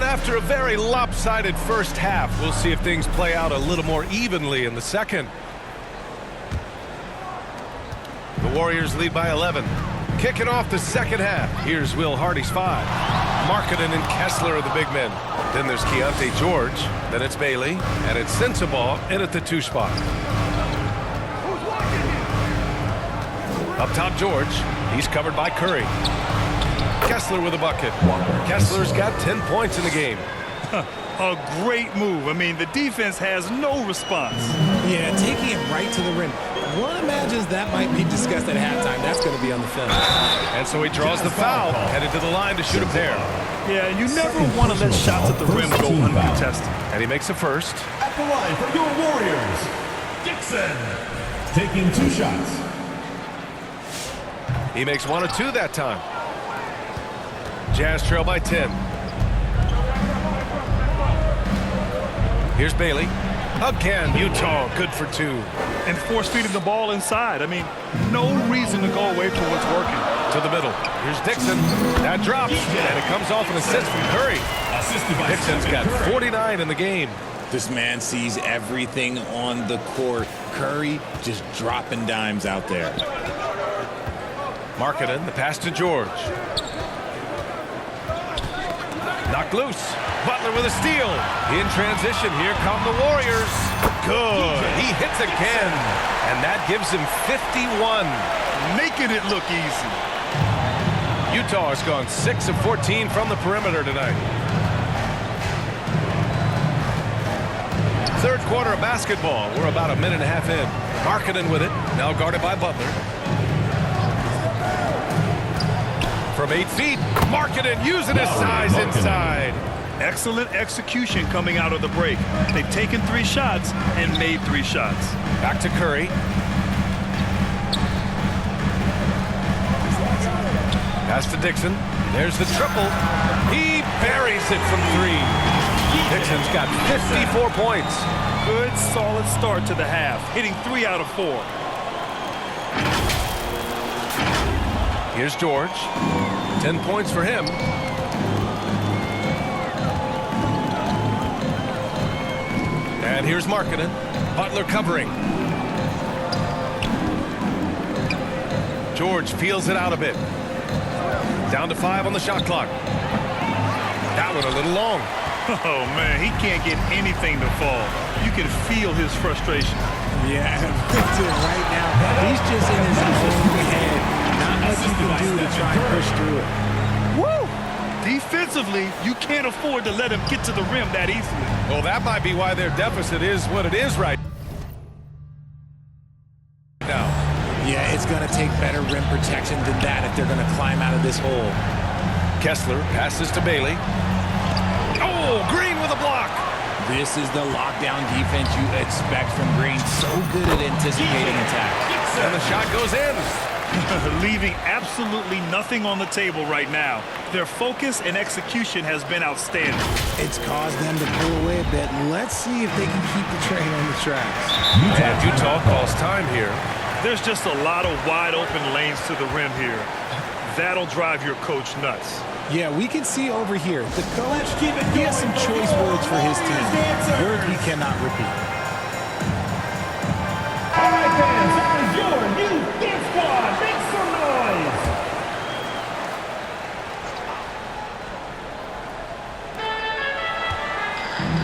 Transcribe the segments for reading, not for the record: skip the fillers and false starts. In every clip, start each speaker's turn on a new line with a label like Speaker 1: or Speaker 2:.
Speaker 1: after a very lopsided first half, we'll see if things play out a little more evenly in the second. The Warriors lead by 11. Kicking off the second half. Here's Will Hardy's 5. Markkanen and Kessler are the big men. Then there's Keontae George. Then it's Bailey. And it's Sensabaugh in at the 2 spot. Up top, George. He's covered by Curry. Kessler with a bucket. Kessler's got 10 points in the game.
Speaker 2: A great move. I mean, the defense has no response.
Speaker 3: Yeah, taking it right to the rim. One imagines that might be discussed at halftime. That's going to be on the film.
Speaker 1: And so he draws the foul, headed to the line to shoot a pair.
Speaker 2: Yeah, you never want to let shots at the rim go uncontested.
Speaker 1: And he makes a first.
Speaker 4: At the line for your Warriors, Dixon, taking 2 shots.
Speaker 1: He makes 1 of 2 that time. Jazz trail by 10. Here's Bailey. Again, Utah good for 2.
Speaker 2: And force-feeding the ball inside. I mean, no reason to go away from what's working.
Speaker 1: To the middle. Here's Dixon. That drops. And it comes off an assist from Curry. Dixon's got 49 in the game.
Speaker 3: This man sees everything on the court. Curry just dropping dimes out there.
Speaker 1: Markkanen, the pass to George. Knocked loose. Butler with a steal. In transition, here come the Warriors. Good. He hits again. And that gives him 51.
Speaker 2: Making it look easy.
Speaker 1: Utah has gone 6 of 14 from the perimeter tonight. Third quarter of basketball. We're about a minute and a half in. Markkanen with it. Now guarded by Butler. From 8 feet, Markkanen using his size inside.
Speaker 2: Excellent execution coming out of the break. They've taken 3 shots and made 3 shots.
Speaker 1: Back to Curry. Pass to Dixon. There's the triple. He buries it from 3. Dixon's got 54 points.
Speaker 2: Good, solid start to the half, hitting 3 out of 4.
Speaker 1: Here's George. 10 points for him. And here's Markkanen. Butler covering. George feels it out a bit. Down to 5 on the shot clock. That one a little long.
Speaker 2: Oh, man, he can't get anything to fall. You can feel his frustration.
Speaker 3: Yeah, right now, he's just in his own head. Not much you can do to try and push through it.
Speaker 2: Woo! Defensively, you can't afford to let him get to the rim that easily.
Speaker 1: Well, that might be why their deficit is what it is right now.
Speaker 3: Yeah, it's going to take better rim protection than that if they're going to climb out of this hole.
Speaker 1: Kessler passes to Bailey. Oh, Green with a block.
Speaker 3: This is the lockdown defense you expect from Green. So good at anticipating attack.
Speaker 1: And the shot goes in.
Speaker 2: Leaving absolutely nothing on the table right now. Their focus and execution has been outstanding.
Speaker 3: It's caused them to pull away a bit. Let's see if they can keep the train on the tracks.
Speaker 1: And Utah calls time here.
Speaker 2: There's just a lot of wide open lanes to the rim here. That'll drive your coach nuts.
Speaker 3: Yeah, we can see over here. The coach, he has some choice words for his team. Word he cannot repeat.
Speaker 4: All right, fans, that is your new dance squad. Make some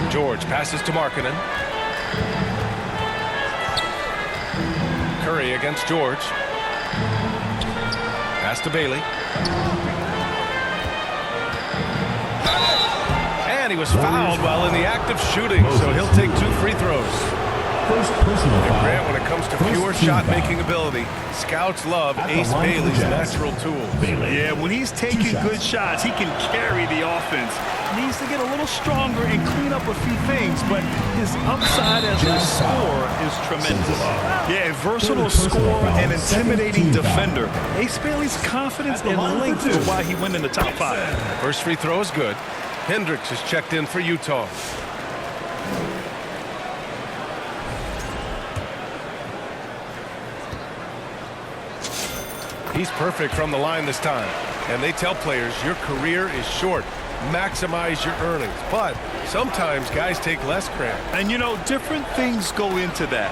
Speaker 4: noise.
Speaker 1: George passes to Markkanen. Curry against George. Pass to Bailey. And he was fouled while in the act of shooting, so he'll take 2 free throws.
Speaker 4: First personal foul.
Speaker 1: Grant, when it comes to pure shot-making ability, scouts love Ace Bailey's natural tool.
Speaker 2: Yeah, when he's taking good shots, he can carry the offense. Needs to get a little stronger and clean up a few things, but his upside as a scorer is tremendous. Yeah, a versatile scorer and intimidating defender. Ace Bailey's confidence and length is why he went in the top 5.
Speaker 1: First free throw is good. Hendricks is checked in for Utah. He's perfect from the line this time. And they tell players, your career is short. maximize your earnings. But sometimes guys take less credit.
Speaker 2: And you know, different things go into that.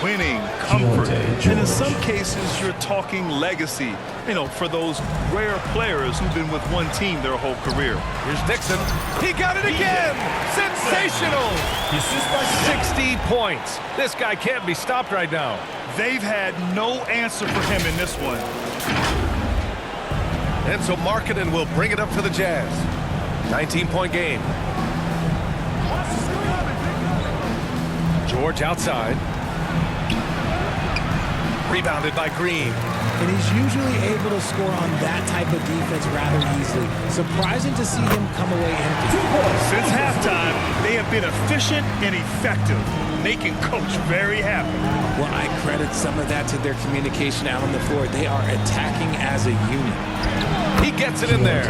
Speaker 2: Winning, comfort, and in some cases, you're talking legacy. You know, for those rare players who've been with one team their whole career.
Speaker 1: Here's Dixon. He got it again! Sensational! 60 points. This guy can't be stopped right now.
Speaker 2: They've had no answer for him in this one.
Speaker 1: And so Markkanen will bring it up for the Jazz. 19-point game. George outside. Rebounded by Green.
Speaker 3: And he's usually able to score on that type of defense rather easily. Surprising to see him come away empty.
Speaker 2: Since halftime, they have been efficient and effective, making Coach very happy.
Speaker 3: Well, I credit some of that to their communication out on the floor. They are attacking as a unit.
Speaker 1: He gets it in there.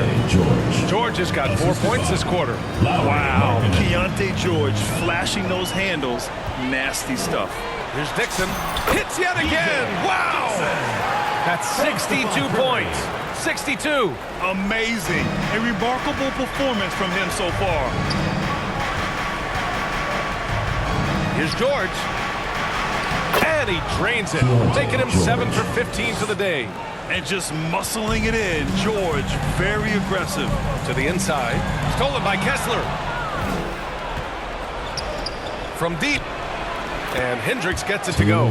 Speaker 1: George has got 4 points this quarter.
Speaker 2: Wow, Keontae George flashing those handles. Nasty stuff.
Speaker 1: Here's Dixon. Hits yet again. Wow! That's 62 points. 62.
Speaker 2: Amazing. A remarkable performance from him so far.
Speaker 1: Here's George. And he drains it, making him 7 for 15 for the day.
Speaker 2: And just muscling it in. George, very aggressive.
Speaker 1: To the inside. Stolen by Kessler. From deep. And Hendricks gets it to go.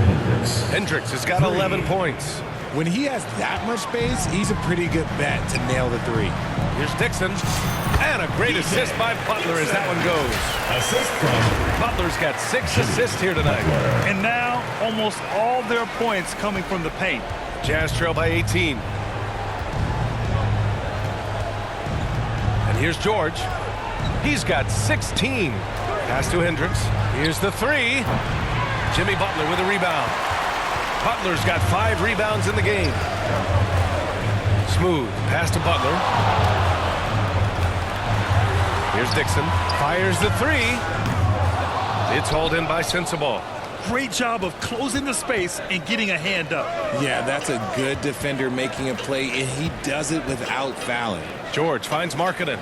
Speaker 1: Hendricks has got 11 points.
Speaker 3: When he has that much space, he's a pretty good bet to nail the three.
Speaker 1: Here's Dixon. And a great assist by Butler as that one goes.
Speaker 4: Assist from
Speaker 1: Butler's got 6 assists here tonight.
Speaker 2: And now, almost all their points coming from the paint.
Speaker 1: Jazz trail by 18. And here's George. He's got 16. Pass to Hendricks. Here's the three. Jimmy Butler with a rebound. Butler's got 5 rebounds in the game. Smooth. Pass to Butler. Here's Dixon. Fires the three. It's hauled in by Sensabaugh.
Speaker 2: Great job of closing the space and getting a hand up.
Speaker 3: Yeah, that's a good defender making a play, and he does it without fouling.
Speaker 1: George finds Markkanen.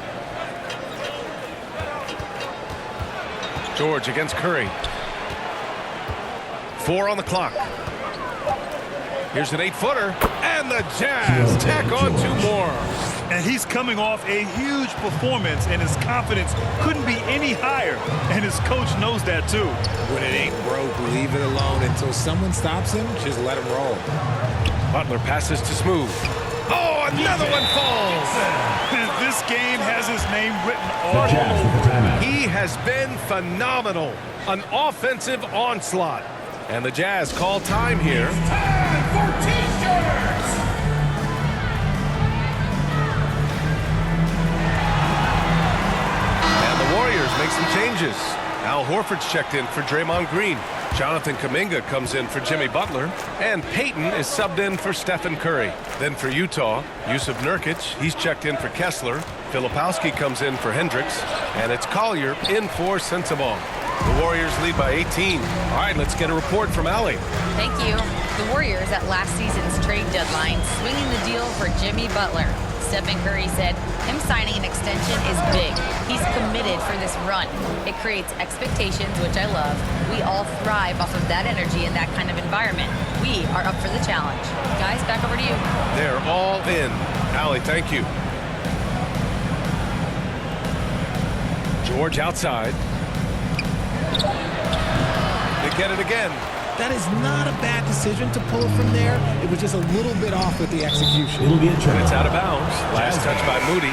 Speaker 1: George against Curry. 4 on the clock. Here's an 8-footer, and the Jazz tack on 2 more.
Speaker 2: And he's coming off a huge performance, and his confidence couldn't be any higher. And his coach knows that, too.
Speaker 3: When it ain't broke, leave it alone. Until someone stops him, just let him roll.
Speaker 1: Butler passes to Smooth. Oh, another one falls.
Speaker 2: This game has his name written all over it.
Speaker 1: He has been phenomenal. An offensive onslaught. And the Jazz call time here.
Speaker 4: time for T-shirts.
Speaker 1: And the Warriors make some changes. Al Horford's checked in for Draymond Green. Jonathan Kuminga comes in for Jimmy Butler. And Payton is subbed in for Stephen Curry. Then for Utah, Yusuf Nurkic, he's checked in for Kessler. Filipowski comes in for Hendricks. And it's Collier in for Sensabaugh. The Warriors lead by 18. All right, let's get a report from Allie.
Speaker 5: Thank you. The Warriors at last season's trade deadline swinging the deal for Jimmy Butler. Stephen Curry said him signing an extension is big. He's committed for this run. It creates expectations, which I love. We all thrive off of that energy in that kind of environment. We are up for the challenge. Guys, back over to you.
Speaker 1: They're all in. Allie, thank you. George outside. They get it again.
Speaker 3: That is not a bad decision to pull it from there. It was just a little bit off with the execution.
Speaker 4: It'll be a
Speaker 1: And it's out of bounds. Last touch by Moody.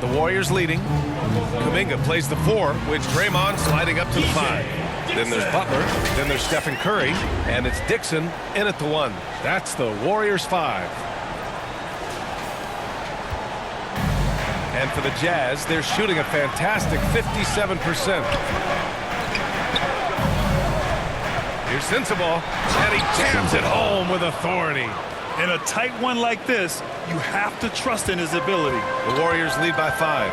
Speaker 1: The Warriors leading. Kuminga plays the 4, with Draymond sliding up to the 5. Then there's Butler. Then there's Stephen Curry. And it's Dixon in at the 1. That's the Warriors 5. And for the Jazz, they're shooting a fantastic 57%. Here's Sensabaugh, and he jams it home with authority.
Speaker 2: In a tight one like this, you have to trust in his ability.
Speaker 1: The Warriors lead by 5.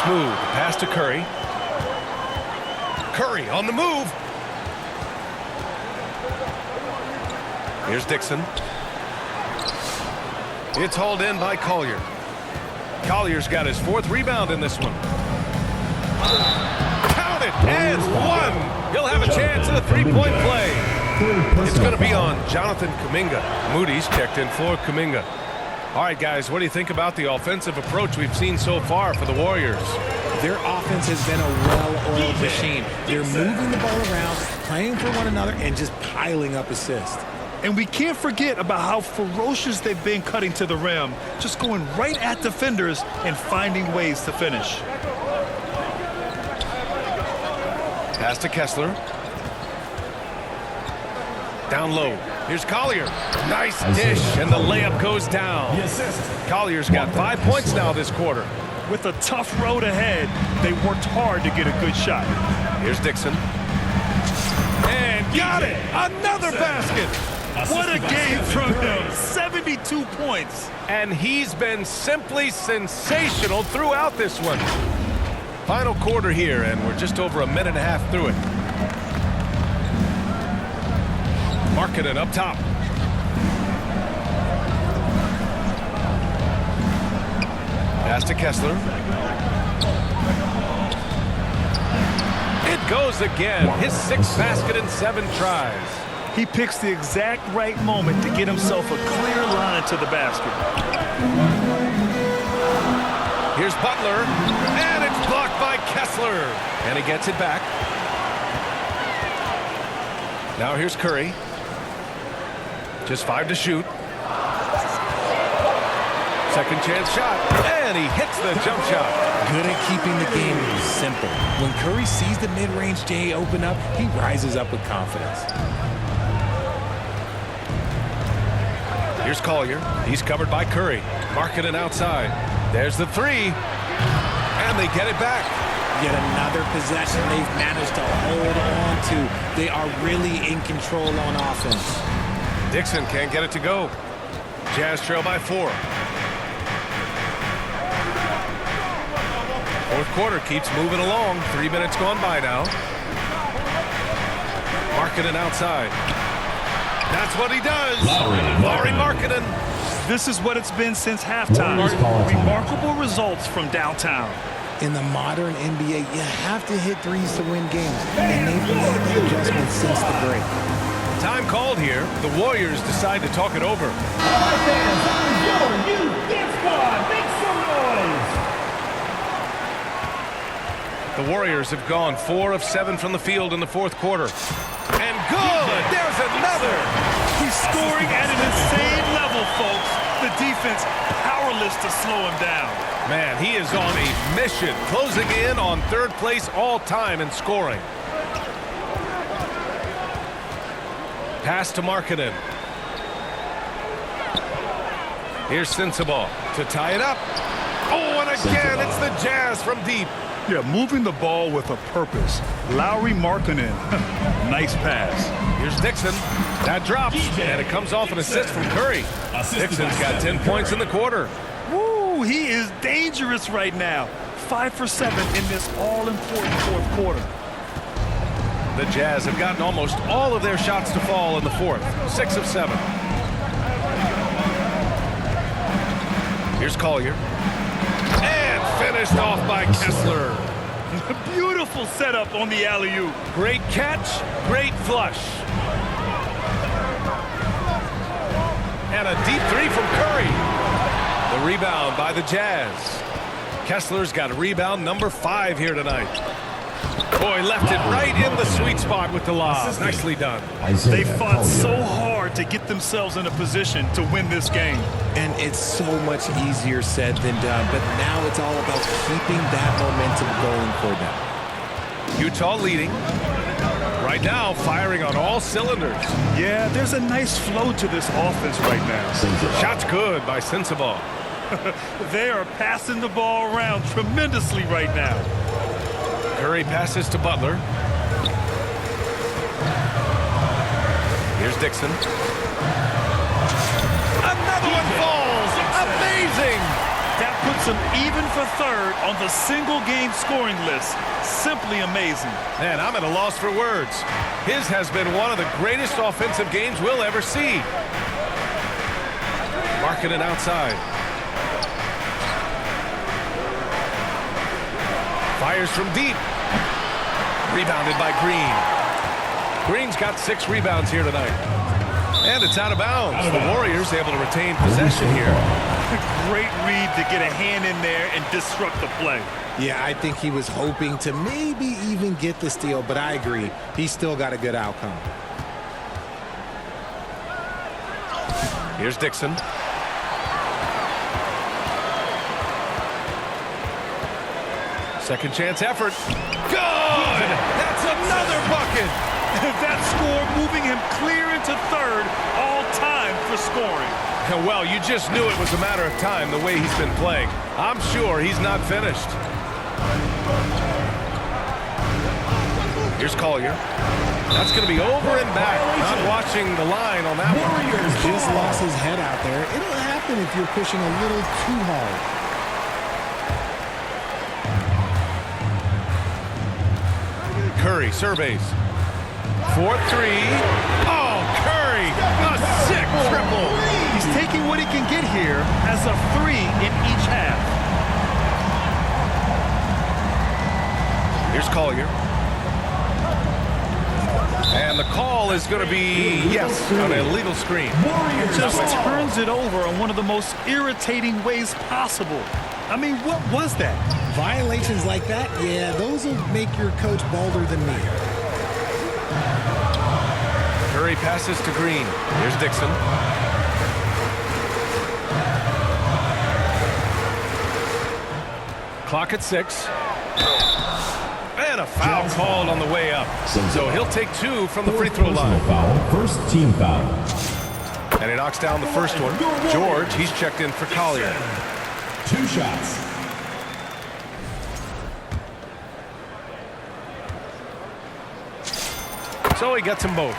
Speaker 1: Smooth pass to Curry. Curry on the move. Here's Dixon. It's hauled in by Collier. Collier's got his 4th rebound in this one. Count it and 1. He'll have a chance at a 3-point play. It's going to be on Jonathan Kuminga. Moody's checked in for Kuminga. All right, guys, what do you think about the offensive approach we've seen so far for the Warriors?
Speaker 3: Their offense has been a well-oiled machine. They're moving the ball around, playing for one another, and just piling up assists.
Speaker 2: And we can't forget about how ferocious they've been cutting to the rim, just going right at defenders and finding ways to finish.
Speaker 1: Pass to Kessler. Down low. Here's Collier. Nice dish, and the layup goes down. Collier's got 5 points now this quarter.
Speaker 2: With a tough road ahead, they worked hard to get a good shot.
Speaker 1: Here's Dixon. And got it! Another basket!
Speaker 2: What a game from him. 72 points.
Speaker 1: And he's been simply sensational throughout this one. Final quarter here, and we're just over a minute and a half through it. Markkanen up top. Pass to Kessler. It goes again. His 6th basket in 7 tries.
Speaker 2: He picks the exact right moment to get himself a clear line to the basket.
Speaker 1: Here's Butler, and it's blocked by Kessler. And he gets it back. Now here's Curry. Just 5 to shoot. Second chance shot, and he hits the jump shot.
Speaker 3: Good at keeping the game simple. When Curry sees the mid-range J open up, he rises up with confidence.
Speaker 1: Here's Collier. He's covered by Curry. Markkanen outside. There's the 3. And they get it back.
Speaker 3: Yet another possession they've managed to hold on to. They are really in control on offense.
Speaker 1: Dixon can't get it to go. Jazz trail by 4. Fourth quarter keeps moving along. 3 minutes gone by now. Markkanen outside. That's what he does. Lauri Markkanen.
Speaker 2: This is what it's been since halftime. Remarkable results from downtown.
Speaker 3: In the modern NBA, you have to hit threes to win games. And they've made the adjustment since the break.
Speaker 1: Time called here. The Warriors decide to talk it over.
Speaker 4: All right, fans, this is your youth dance squad. Make some noise.
Speaker 1: The Warriors have gone 4 of 7 from the field in the fourth quarter. And good! There's another!
Speaker 2: He's scoring at an insane level, folks. The defense powerless to slow him down.
Speaker 1: Man, he is on a mission, closing in on 3rd place all-time in scoring. Pass to Markkanen. Here's Sensabaugh to tie it up. Oh, and again, it's the Jazz from deep.
Speaker 2: Yeah, moving the ball with a purpose. Lauri Markkanen. Nice pass.
Speaker 1: Here's Dixon. That drops, and it comes off an assist from Curry. Dixon's got 10 points in the quarter.
Speaker 2: Woo, he is dangerous right now. 5 for 7 in this all-important fourth quarter.
Speaker 1: The Jazz have gotten almost all of their shots to fall in the fourth. 6 of 7. Here's Collier. And finished off by Kessler.
Speaker 2: Beautiful setup on the alley-oop.
Speaker 1: Great catch, great flush. And a deep 3 from Curry. The rebound by the Jazz. Kessler's got a rebound number 5 here tonight. Boy, left it right in the sweet spot with the lob. Nicely done.
Speaker 2: They fought so hard to get themselves in a position to win this game.
Speaker 3: And it's so much easier said than done, but now it's all about keeping that momentum going for them.
Speaker 1: Utah leading. Right now, firing on all cylinders.
Speaker 2: Yeah, there's a nice flow to this offense right now.
Speaker 1: Shot's good by Sensabaugh.
Speaker 2: They are passing the ball around tremendously right now.
Speaker 1: Curry passes to Butler. Here's Dixon. Another one falls. Amazing.
Speaker 2: That puts him even for third on the single-game scoring list. Simply amazing.
Speaker 1: Man, I'm at a loss for words. His has been one of the greatest offensive games we'll ever see. Marking it outside. Fires from deep. Rebounded by Green. Green's got 6 rebounds here tonight. And it's out of bounds. The Warriors able to retain possession here.
Speaker 2: Great read to get a hand in there and disrupt the play.
Speaker 3: Yeah, I think he was hoping to maybe even get the steal, but I agree. He's still got a good outcome.
Speaker 1: Here's Dixon. Second chance effort. Good! That's another bucket!
Speaker 2: That score moving him clear into third, all time for scoring.
Speaker 1: Well, you just knew it was a matter of time the way he's been playing. I'm sure he's not finished. Here's Collier. That's going to be over and back. Not watching the line on that one.
Speaker 3: Warriors just lost his head out there. It'll happen if you're pushing a little too hard.
Speaker 1: Curry surveys. 4-3. Oh, Curry! A sick triple!
Speaker 2: He's taking what he can get here as a 3 in each half.
Speaker 1: Here's Collier. And the call is going to be, yes, an illegal screen.
Speaker 2: Just turns it over in one of the most irritating ways possible. I mean, what was that?
Speaker 3: Violations like that, yeah, those will make your coach bolder than me.
Speaker 1: Curry passes to Green. Here's Dixon. Clock at 6. And a foul called on the way up. So he'll take 2 from the free throw line.
Speaker 4: Foul, first team foul.
Speaker 1: And he knocks down the first one. George, he's checked in for Collier.
Speaker 4: 2 shots.
Speaker 1: So he gets them both.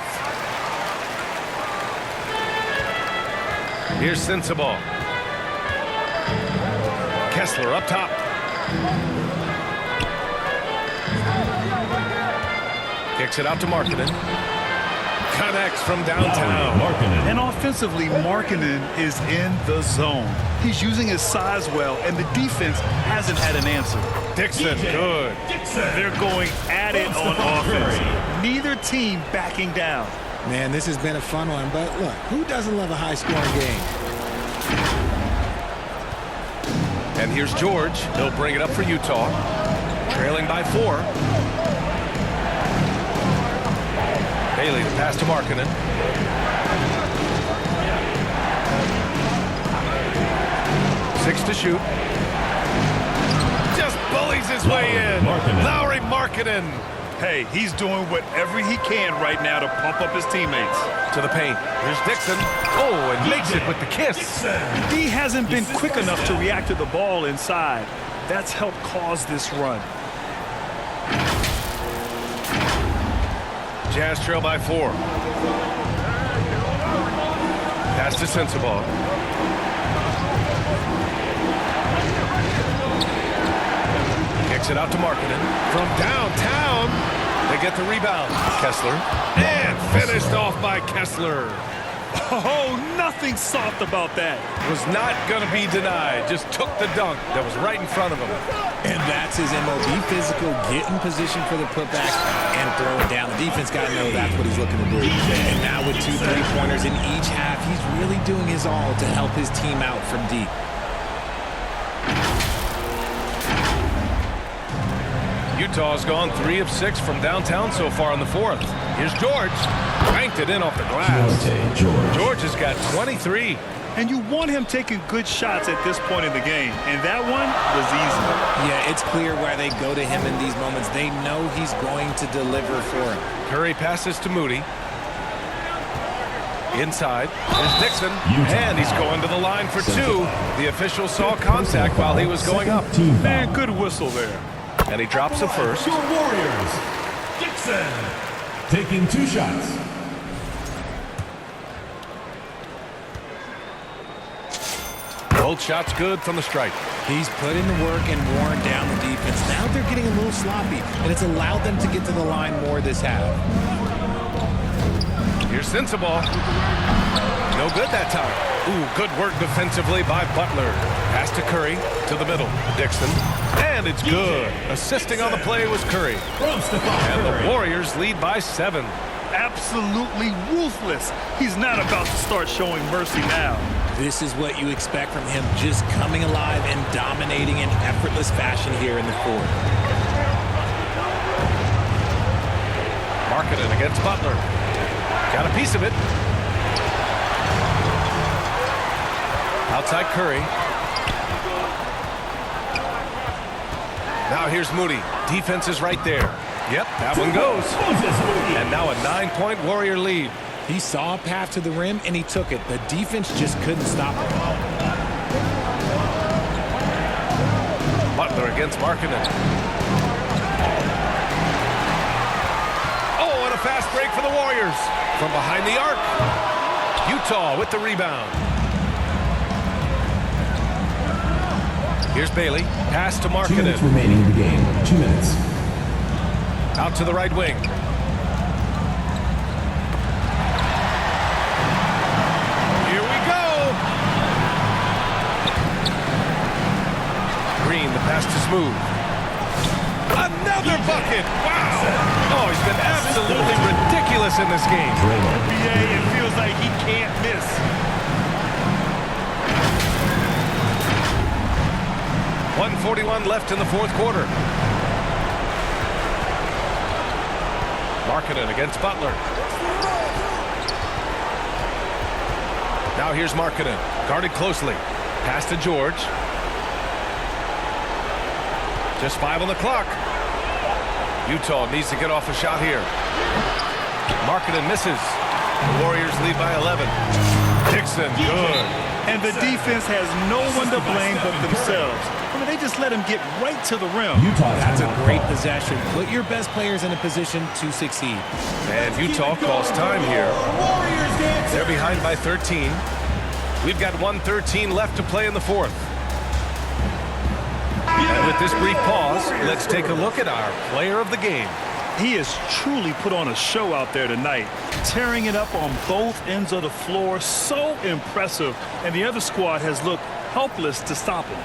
Speaker 1: Here's Sensabaugh. Kessler up top. Kicks it out to Markkanen. Connects from downtown.
Speaker 2: And offensively, Markkanen is in the zone. He's using his size well, and the defense hasn't had an answer.
Speaker 1: Dixon, good.
Speaker 2: They're going at it on offense. Neither team backing down.
Speaker 3: Man, this has been a fun one, but look, who doesn't love a high-scoring game?
Speaker 1: And here's George. He'll bring it up for Utah. Trailing by 4. Bailey, the pass to Markkanen. Six to shoot. Just bullies his way in. Lowry Markkanen.
Speaker 2: Hey, he's doing whatever he can right now to pump up his teammates.
Speaker 1: To the paint. Here's Dixon. Oh, and makes it with the kiss.
Speaker 2: He hasn't been quick enough to react to the ball inside. That's helped cause this run.
Speaker 1: Jazz trail by 4. Pass to Sensabaugh. Kicks it out to Markkanen. From downtown, they get the rebound. Kessler. And finished off by Kessler.
Speaker 2: Oh, nothing soft about that.
Speaker 1: Was not going to be denied. Just took the dunk that was right in front of him.
Speaker 3: And that's his MO. Be physical, get in position for the putback, and throw it down. The defense got to know that's what he's looking to do. And now with 2 3-pointers in each half, he's really doing his all to help his team out from deep.
Speaker 1: Utah's gone 3 of 6 from downtown so far in the 4th. Here's George. Banked it in off the glass. George has got 23.
Speaker 2: And you want him taking good shots at this point in the game. And that one was easy.
Speaker 3: Yeah, it's clear why they go to him in these moments. They know he's going to deliver for him.
Speaker 1: Curry passes to Moody. Inside, there's Dixon, and he's going to the line for two. The official saw contact while he was going up.
Speaker 2: Man, good whistle there.
Speaker 1: And he drops the first.
Speaker 4: Your Warriors, Dixon, taking 2 shots.
Speaker 1: Both shots good from the stripe.
Speaker 3: He's put in the work and worn down the defense. Now they're getting a little sloppy, and it's allowed them to get to the line more this half.
Speaker 1: Here's Sensabaugh. No good that time. Ooh, good work defensively by Butler. Pass to Curry, to the middle. Dixon. And it's good. Assisting on the play was Curry. And the Warriors lead by 7.
Speaker 2: Absolutely ruthless. He's not about to start showing mercy now.
Speaker 3: This is what you expect from him, just coming alive and dominating in effortless fashion here in the fourth.
Speaker 1: Marketing against Butler. Got a piece of it. Outside Curry. Now here's Moody. Defense is right there. Yep, that one goes. And now a 9-point Warrior lead.
Speaker 3: He saw a path to the rim, and he took it. The defense just couldn't stop him.
Speaker 1: Butler against Markkanen. Oh, and a fast break for the Warriors. From behind the arc. Utah with the rebound. Here's Bailey. Pass to
Speaker 4: 2
Speaker 1: Markkanen.
Speaker 4: minutes remaining in the game. 2 minutes.
Speaker 1: Out to the right wing. Here we go. Green, the pass to Smooth. Another bucket. Wow. Oh, he's been absolutely ridiculous in this game.
Speaker 2: NBA, it feels like he can't miss.
Speaker 1: .141 left in the fourth quarter. Markkanen against Butler. Now here's Markkanen. Guarded closely. Pass to George. Just 5 on the clock. Utah needs to get off a shot here. Markkanen misses. The Warriors lead by 11. Dixon, good.
Speaker 2: And the defense has no one to blame but themselves. I mean, they just let him get right to the rim.
Speaker 3: That's a great possession. Put your best players in a position to succeed.
Speaker 1: And Utah calls time here. They're behind by 13. We've got 1:13 left to play in the fourth. And with this brief pause, let's take a look at our player of the game.
Speaker 2: He has truly put on a show out there tonight, tearing it up on both ends of the floor. So impressive. And the other squad has looked helpless to stop him.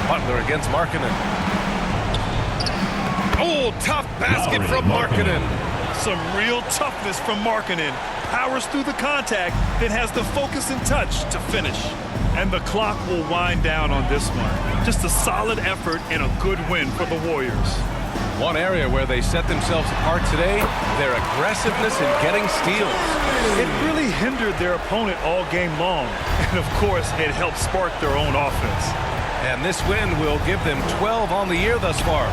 Speaker 1: Butler against Markkanen. Oh, tough basket from Markkanen.
Speaker 2: Some real toughness from Markkanen. Powers through the contact, then has the focus and touch to finish. And the clock will wind down on this one. Just a solid effort and a good win for the Warriors.
Speaker 1: One area where they set themselves apart today, their aggressiveness in getting steals.
Speaker 2: It really hindered their opponent all game long. And of course, it helped spark their own offense.
Speaker 1: And this win will give them 12 on the year thus far.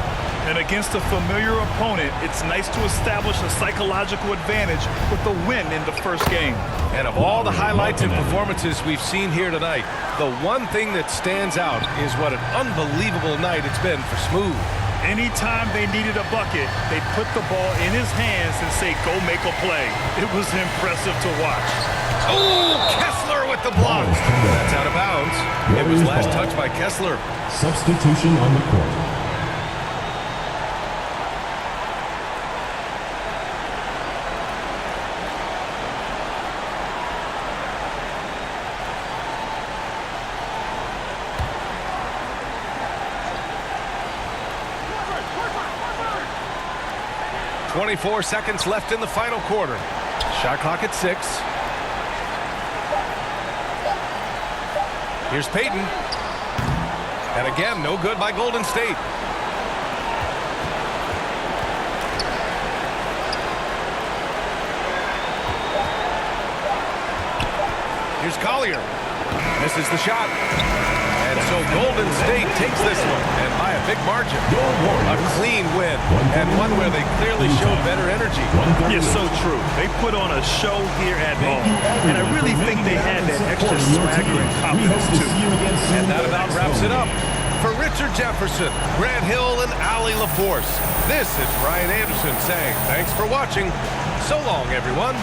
Speaker 2: And against a familiar opponent, it's nice to establish a psychological advantage with the win in the first game.
Speaker 1: And of all the highlights and performances we've seen here tonight, the one thing that stands out is what an unbelievable night it's been for Smooth.
Speaker 2: Anytime they needed a bucket, they put the ball in his hands and say, go make a play. It was impressive to watch.
Speaker 1: Oh, Kessler with the block. That's out of bounds. It was last touched by Kessler.
Speaker 4: Substitution on the court.
Speaker 1: .24 seconds left in the final quarter. Shot clock at 6. Here's Payton. And again, no good by Golden State. Here's Collier. Misses the shot. And so Golden State takes this one, and by a big margin. A clean win, and one where they clearly showed better energy.
Speaker 2: Yeah, so true. They put on a show here at home, and I really think they had that extra swagger and confidence, too.
Speaker 1: And that about wraps it up. For Richard Jefferson, Grant Hill, and Allie LaForce, this is Ryan Anderson saying thanks for watching. So long, everyone.